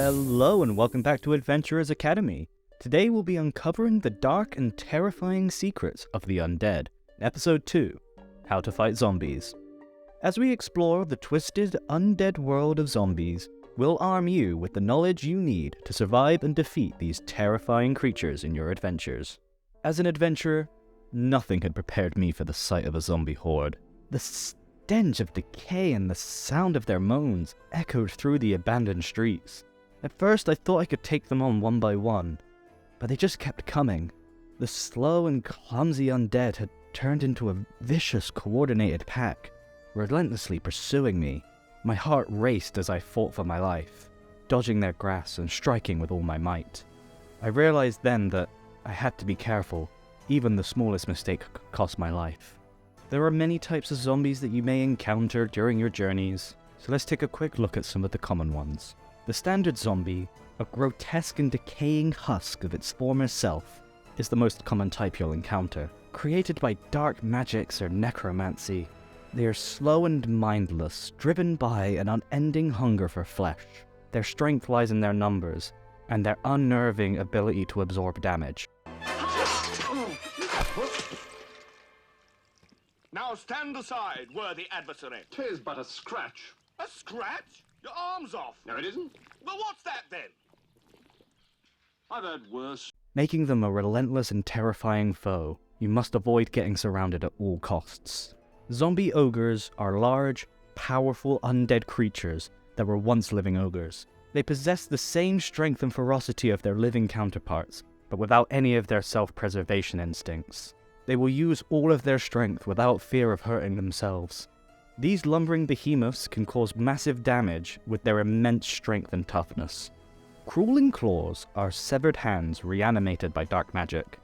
Hello and welcome back to Adventurers Academy. Today we'll be uncovering the dark and terrifying secrets of the undead. Episode 2, How to Fight Zombies. As we explore the twisted, undead world of zombies, we'll arm you with the knowledge you need to survive and defeat these terrifying creatures in your adventures. As an adventurer, nothing had prepared me for the sight of a zombie horde. The stench of decay and the sound of their moans echoed through the abandoned streets. At first I thought I could take them on one by one, but they just kept coming. The slow and clumsy undead had turned into a vicious, coordinated pack, relentlessly pursuing me. My heart raced as I fought for my life, dodging their grasp and striking with all my might. I realized then that I had to be careful. Even the smallest mistake could cost my life. There are many types of zombies that you may encounter during your journeys, so let's take a quick look at some of the common ones. The standard zombie, a grotesque and decaying husk of its former self, is the most common type you'll encounter. Created by dark magics or necromancy, they are slow and mindless, driven by an unending hunger for flesh. Their strength lies in their numbers, and their unnerving ability to absorb damage. Now stand aside, worthy adversary. 'Tis but a scratch. A scratch? Your arm's off. No, it isn't. Well, what's that then? I've had worse. Making them a relentless and terrifying foe, you must avoid getting surrounded at all costs. Zombie ogres are large, powerful undead creatures that were once living ogres. They possess the same strength and ferocity of their living counterparts, but without any of their self-preservation instincts. They will use all of their strength without fear of hurting themselves. These lumbering behemoths can cause massive damage with their immense strength and toughness. Crawling claws are severed hands reanimated by dark magic.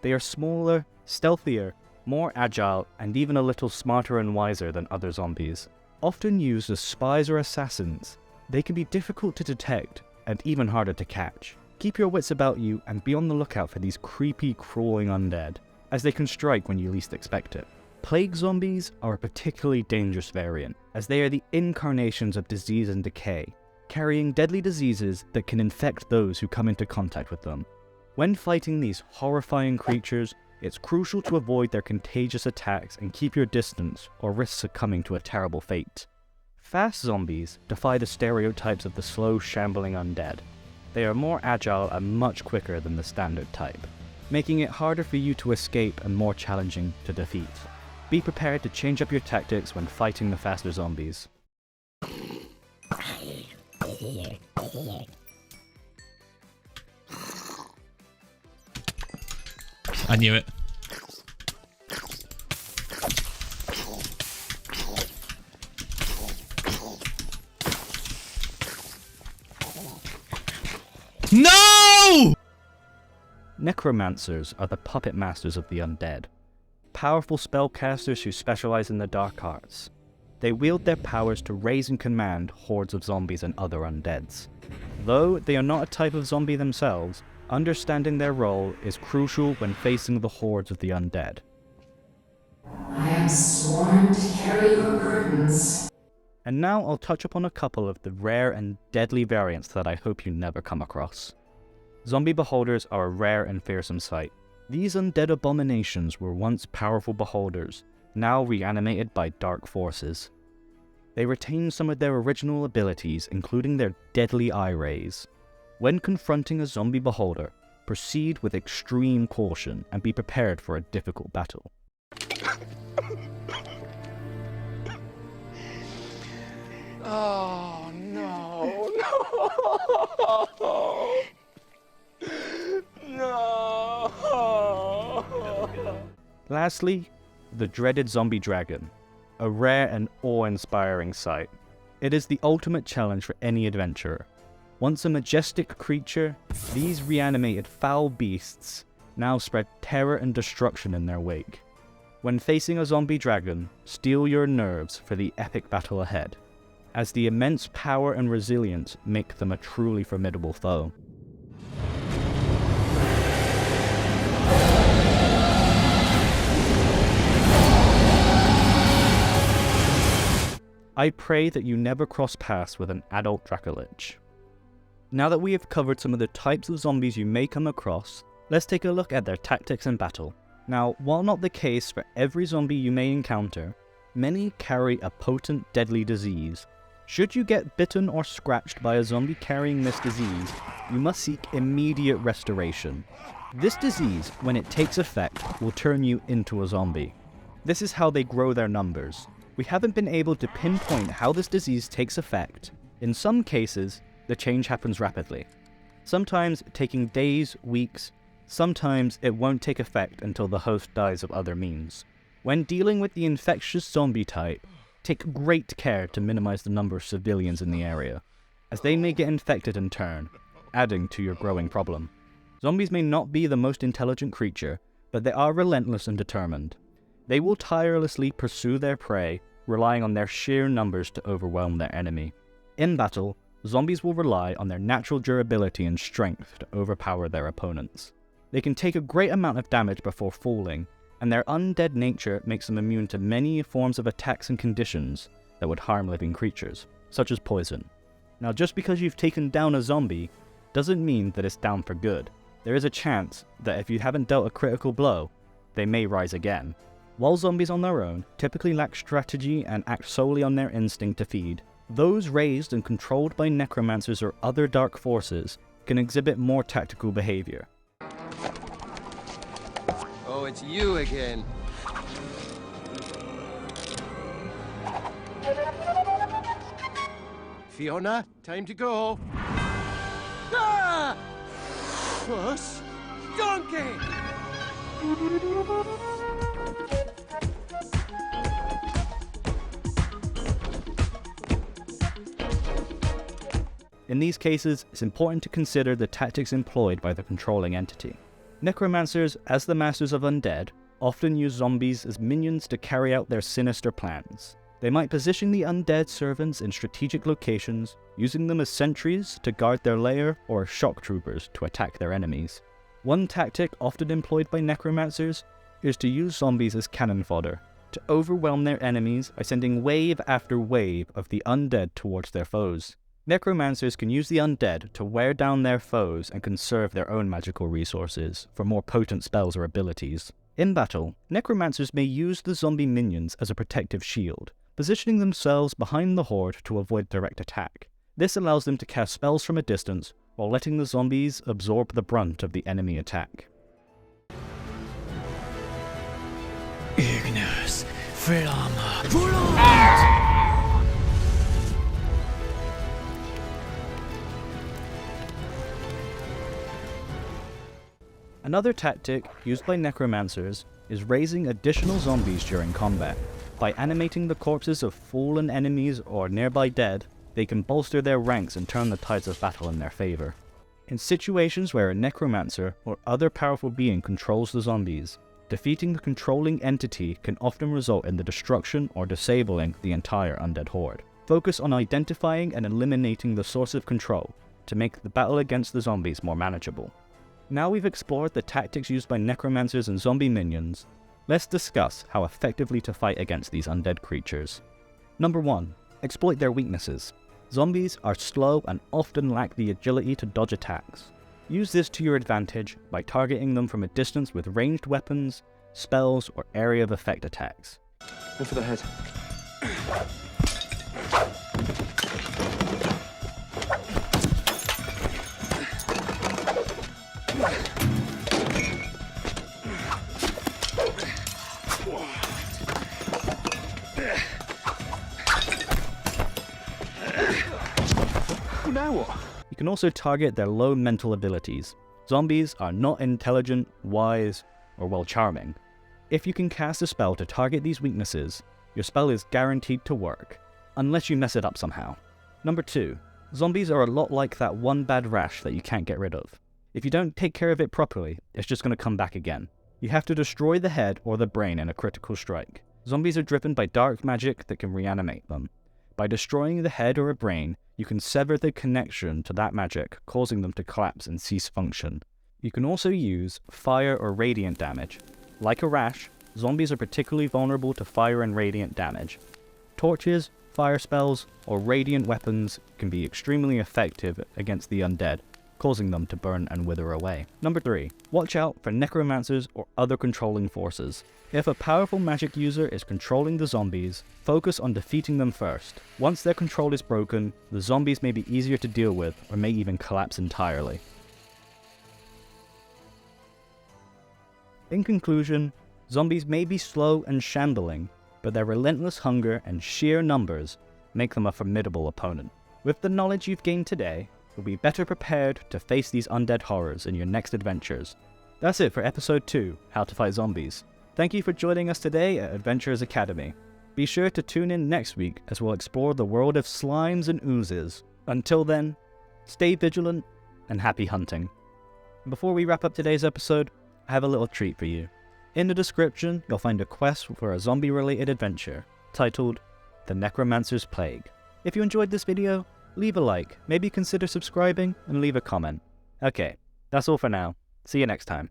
They are smaller, stealthier, more agile, and even a little smarter and wiser than other zombies. Often used as spies or assassins, they can be difficult to detect and even harder to catch. Keep your wits about you and be on the lookout for these creepy, crawling undead, as they can strike when you least expect it. Plague zombies are a particularly dangerous variant, as they are the incarnations of disease and decay, carrying deadly diseases that can infect those who come into contact with them. When fighting these horrifying creatures, it's crucial to avoid their contagious attacks and keep your distance, or risk succumbing to a terrible fate. Fast zombies defy the stereotypes of the slow, shambling undead. They are more agile and much quicker than the standard type, making it harder for you to escape and more challenging to defeat. Be prepared to change up your tactics when fighting the faster zombies. I knew it. No! Necromancers are the puppet masters of the undead, powerful spellcasters who specialize in the dark arts. They wield their powers to raise and command hordes of zombies and other undeads. Though they are not a type of zombie themselves, understanding their role is crucial when facing the hordes of the undead. I am sworn to carry your burdens. And now I'll touch upon a couple of the rare and deadly variants that I hope you never come across. Zombie beholders are a rare and fearsome sight. These undead abominations were once powerful beholders, now reanimated by dark forces. They retain some of their original abilities, including their deadly eye rays. When confronting a zombie beholder, proceed with extreme caution and be prepared for a difficult battle. Oh, no, no, no. Lastly, the dreaded zombie dragon, a rare and awe-inspiring sight. It is the ultimate challenge for any adventurer. Once a majestic creature, these reanimated foul beasts now spread terror and destruction in their wake. When facing a zombie dragon, steel your nerves for the epic battle ahead, as the immense power and resilience make them a truly formidable foe. I pray that you never cross paths with an adult Dracolich. Now that we have covered some of the types of zombies you may come across, let's take a look at their tactics in battle. Now, while not the case for every zombie you may encounter, many carry a potent deadly disease. Should you get bitten or scratched by a zombie carrying this disease, you must seek immediate restoration. This disease, when it takes effect, will turn you into a zombie. This is how they grow their numbers. We haven't been able to pinpoint how this disease takes effect. In some cases, the change happens rapidly. Sometimes taking days, weeks, sometimes it won't take effect until the host dies of other means. When dealing with the infectious zombie type, take great care to minimize the number of civilians in the area, as they may get infected in turn, adding to your growing problem. Zombies may not be the most intelligent creature, but they are relentless and determined. They will tirelessly pursue their prey, relying on their sheer numbers to overwhelm their enemy. In battle, zombies will rely on their natural durability and strength to overpower their opponents. They can take a great amount of damage before falling, and their undead nature makes them immune to many forms of attacks and conditions that would harm living creatures, such as poison. Now, just because you've taken down a zombie doesn't mean that it's down for good. There is a chance that if you haven't dealt a critical blow, they may rise again. While zombies on their own typically lack strategy and act solely on their instinct to feed, those raised and controlled by necromancers or other dark forces can exhibit more tactical behavior. Oh, it's you again. Fiona, time to go. Ah! Puss! Donkey! In these cases, it's important to consider the tactics employed by the controlling entity. Necromancers, as the masters of undead, often use zombies as minions to carry out their sinister plans. They might position the undead servants in strategic locations, using them as sentries to guard their lair or shock troopers to attack their enemies. One tactic often employed by necromancers is to use zombies as cannon fodder, to overwhelm their enemies by sending wave after wave of the undead towards their foes. Necromancers can use the undead to wear down their foes and conserve their own magical resources for more potent spells or abilities. In battle, necromancers may use the zombie minions as a protective shield, positioning themselves behind the horde to avoid direct attack. This allows them to cast spells from a distance while letting the zombies absorb the brunt of the enemy attack. Ignis Flamma Volant! Another tactic used by necromancers is raising additional zombies during combat. By animating the corpses of fallen enemies or nearby dead, they can bolster their ranks and turn the tides of battle in their favor. In situations where a necromancer or other powerful being controls the zombies, defeating the controlling entity can often result in the destruction or disabling the entire undead horde. Focus on identifying and eliminating the source of control to make the battle against the zombies more manageable. Now we've explored the tactics used by necromancers and zombie minions, let's discuss how effectively to fight against these undead creatures. Number 1. Exploit their weaknesses. Zombies are slow and often lack the agility to dodge attacks. Use this to your advantage by targeting them from a distance with ranged weapons, spells, or area of effect attacks. Go for the head. Now what? You can also target their low mental abilities. Zombies are not intelligent, wise, or well charming. If you can cast a spell to target these weaknesses, your spell is guaranteed to work, unless you mess it up somehow. Number 2. Zombies are a lot like that one bad rash that you can't get rid of. If you don't take care of it properly, it's just going to come back again. You have to destroy the head or the brain in a critical strike. Zombies are driven by dark magic that can reanimate them. By destroying the head or a brain, you can sever the connection to that magic, causing them to collapse and cease function. You can also use fire or radiant damage. Like a rash, zombies are particularly vulnerable to fire and radiant damage. Torches, fire spells, or radiant weapons can be extremely effective against the undead, causing them to burn and wither away. Number 3. Watch out for necromancers or other controlling forces. If a powerful magic user is controlling the zombies, focus on defeating them first. Once their control is broken, the zombies may be easier to deal with or may even collapse entirely. In conclusion, zombies may be slow and shambling, but their relentless hunger and sheer numbers make them a formidable opponent. With the knowledge you've gained today, you'll be better prepared to face these undead horrors in your next adventures. That's it for episode 2, How to Fight Zombies. Thank you for joining us today at Adventurers Academy. Be sure to tune in next week as we'll explore the world of slimes and oozes. Until then, stay vigilant and happy hunting. Before we wrap up today's episode, I have a little treat for you. In the description, you'll find a quest for a zombie-related adventure titled The Necromancer's Plague. If you enjoyed this video, leave a like, maybe consider subscribing, and leave a comment. Okay, that's all for now. See you next time.